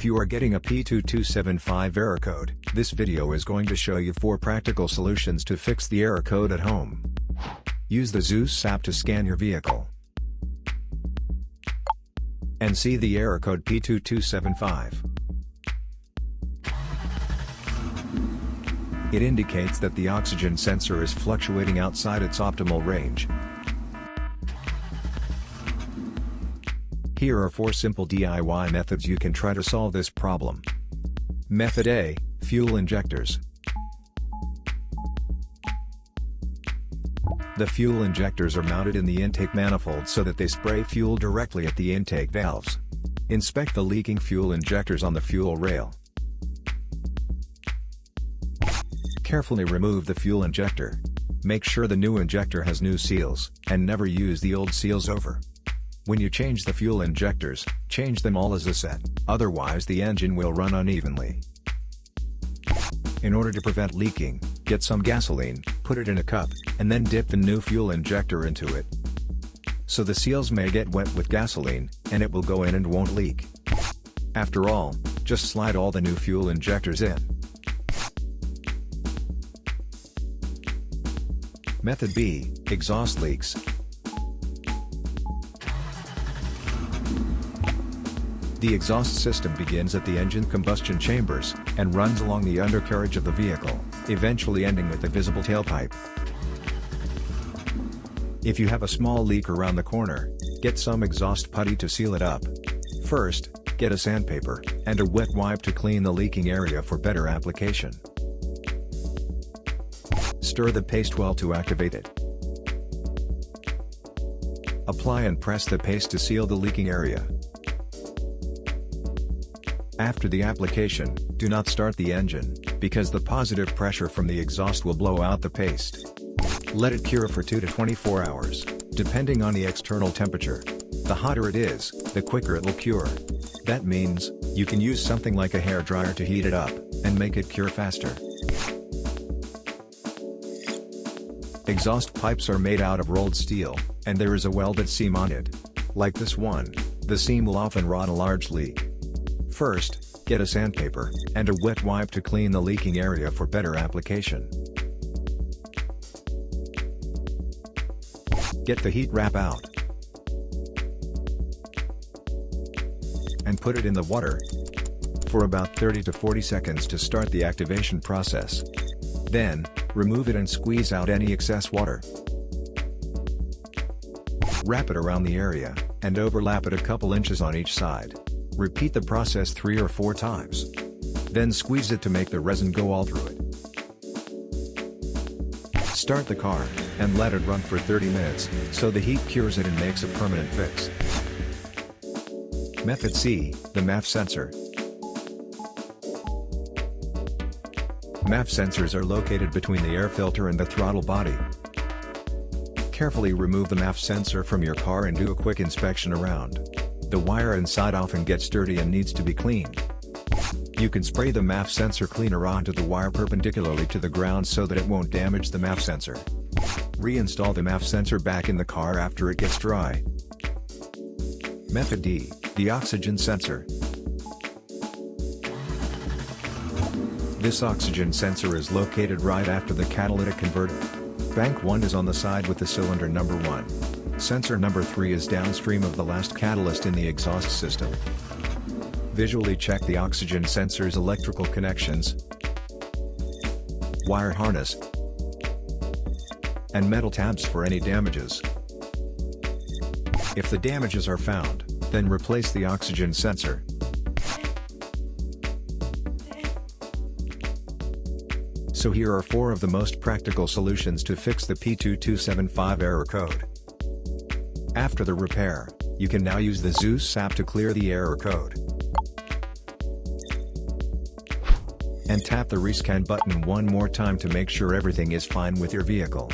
If you are getting a P2275 error code, this video is going to show you 4 practical solutions to fix the error code at home. Use the Zeus app to scan your vehicle and see the error code P2275. It indicates that the oxygen sensor is fluctuating outside its optimal range. Here are 4 simple DIY methods you can try to solve this problem. Method A, fuel injectors. The fuel injectors are mounted in the intake manifold so that they spray fuel directly at the intake valves. Inspect the leaking fuel injectors on the fuel rail. Carefully remove the fuel injector. Make sure the new injector has new seals, and never use the old seals over. When you change the fuel injectors, change them all as a set, otherwise the engine will run unevenly. In order to prevent leaking, get some gasoline, put it in a cup, and then dip the new fuel injector into it. So the seals may get wet with gasoline, and it will go in and won't leak. After all, just slide all the new fuel injectors in. Method B, exhaust leaks. The exhaust system begins at the engine combustion chambers, and runs along the undercarriage of the vehicle, eventually ending with the visible tailpipe. If you have a small leak around the corner, get some exhaust putty to seal it up. First, get a sandpaper, and a wet wipe to clean the leaking area for better application. Stir the paste well to activate it. Apply and press the paste to seal the leaking area. After the application, do not start the engine, because the positive pressure from the exhaust will blow out the paste. Let it cure for 2 to 24 hours, depending on the external temperature. The hotter it is, the quicker it will cure. That means, you can use something like a hairdryer to heat it up, and make it cure faster. Exhaust pipes are made out of rolled steel, and there is a welded seam on it. Like this one, the seam will often rot a large leak. First, get a sandpaper, and a wet wipe to clean the leaking area for better application. Get the heat wrap out, and put it in the water for about 30 to 40 seconds to start the activation process. Then, remove it and squeeze out any excess water. Wrap it around the area, and overlap it a couple inches on each side. Repeat the process 3 or 4 times. Then squeeze it to make the resin go all through it. Start the car, and let it run for 30 minutes, so the heat cures it and makes a permanent fix. Method C, the MAF sensor. MAF sensors are located between the air filter and the throttle body. Carefully remove the MAF sensor from your car and do a quick inspection around. The wire inside often gets dirty and needs to be cleaned. You can spray the MAF sensor cleaner onto the wire perpendicularly to the ground so that it won't damage the MAF sensor. Reinstall the MAF sensor back in the car after it gets dry. Method D, the oxygen sensor. This oxygen sensor is located right after the catalytic converter. Bank 1 is on the side with the cylinder number 1. Sensor number 3 is downstream of the last catalyst in the exhaust system. Visually check the oxygen sensor's electrical connections, wire harness, and metal tabs for any damages. If the damages are found, then replace the oxygen sensor. So here are 4 of the most practical solutions to fix the P2275 error code. After the repair, you can now use the Zeus app to clear the error code. And tap the rescan button one more time to make sure everything is fine with your vehicle.